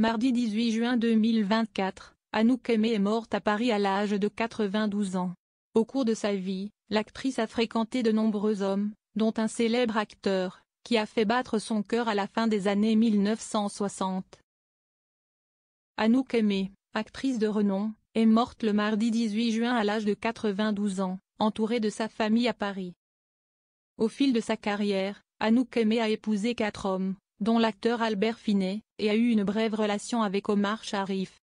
Mardi 18 juin 2024, Anouk Aimée est morte à Paris à l'âge de 92 ans. Au cours de sa vie, l'actrice a fréquenté de nombreux hommes, dont un célèbre acteur, qui a fait battre son cœur à la fin des années 1960. Anouk Aimée, actrice de renom, est morte le mardi 18 juin à l'âge de 92 ans, entourée de sa famille à Paris. Au fil de sa carrière, Anouk Aimée a épousé 4 hommes, dont l'acteur Albert Finet, et a eu une brève relation avec Omar Sharif.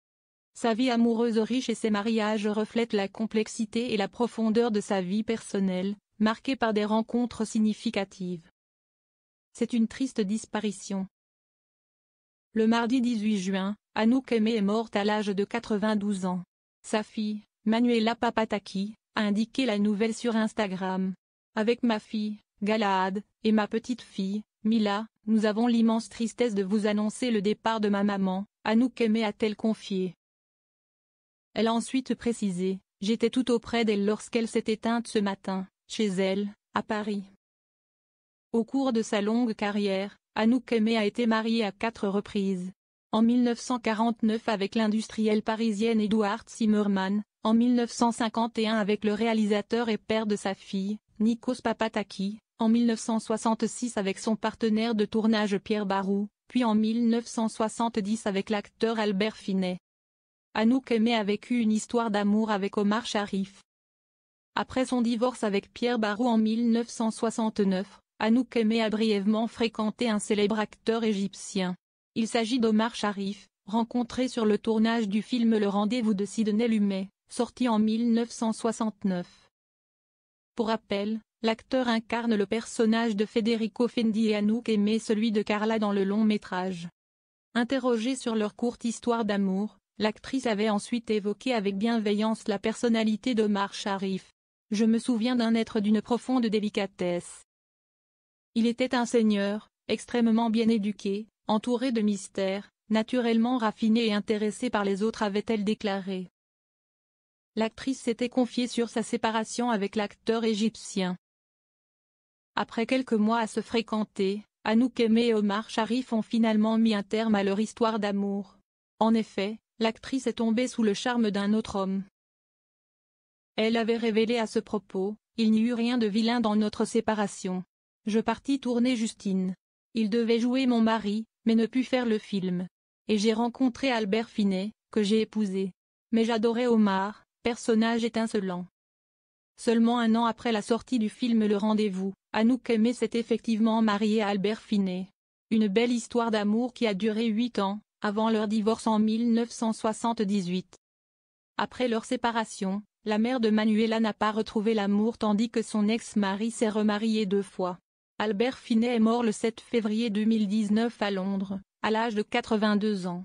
Sa vie amoureuse riche et ses mariages reflètent la complexité et la profondeur de sa vie personnelle, marquée par des rencontres significatives. C'est une triste disparition. Le mardi 18 juin, Anouk Aimée est morte à l'âge de 92 ans. Sa fille, Manuela Papataki, a indiqué la nouvelle sur Instagram. Avec ma fille, Galahad, et ma petite fille, Mila, nous avons l'immense tristesse de vous annoncer le départ de ma maman, Anouk Aimée a-t-elle confié. Elle a ensuite précisé, « J'étais tout auprès d'elle lorsqu'elle s'est éteinte ce matin, chez elle, à Paris. » Au cours de sa longue carrière, Anouk Aimée a été mariée à 4 reprises. En 1949 avec l'industrielle parisienne Edouard Zimmermann, en 1951 avec le réalisateur et père de sa fille, Nikos Papataki, en 1966 avec son partenaire de tournage Pierre Barou, puis en 1970 avec l'acteur Albert Finet. Anouk Aimée a vécu une histoire d'amour avec Omar Sharif. Après son divorce avec Pierre Barou en 1969, Anouk Aimée a brièvement fréquenté un célèbre acteur égyptien. Il s'agit d'Omar Sharif, rencontré sur le tournage du film Le Rendez-vous de Sidney Lumet, sorti en 1969. Pour rappel, l'acteur incarne le personnage de Federico Fendi et Anouk Aimée celui de Carla dans le long métrage. Interrogée sur leur courte histoire d'amour, l'actrice avait ensuite évoqué avec bienveillance la personnalité d'Omar Sharif. « Je me souviens d'un être d'une profonde délicatesse. Il était un seigneur, extrêmement bien éduqué, entouré de mystères, naturellement raffiné et intéressé par les autres » avait-elle déclaré. L'actrice s'était confiée sur sa séparation avec l'acteur égyptien. Après quelques mois à se fréquenter, Anouk Aimée et Omar Sharif ont finalement mis un terme à leur histoire d'amour. En effet, l'actrice est tombée sous le charme d'un autre homme. Elle avait révélé à ce propos, « Il n'y eut rien de vilain dans notre séparation. Je partis tourner Justine. Il devait jouer mon mari, mais ne put faire le film. Et j'ai rencontré Albert Finet, que j'ai épousé. Mais j'adorais Omar, personnage étincelant. » Seulement un an après la sortie du film Le Rendez-vous, Anouk Aimée s'est effectivement mariée à Albert Finet. Une belle histoire d'amour qui a duré 8 ans, avant leur divorce en 1978. Après leur séparation, la mère de Manuela n'a pas retrouvé l'amour tandis que son ex-mari s'est remarié 2 fois. Albert Finet est mort le 7 février 2019 à Londres, à l'âge de 82 ans.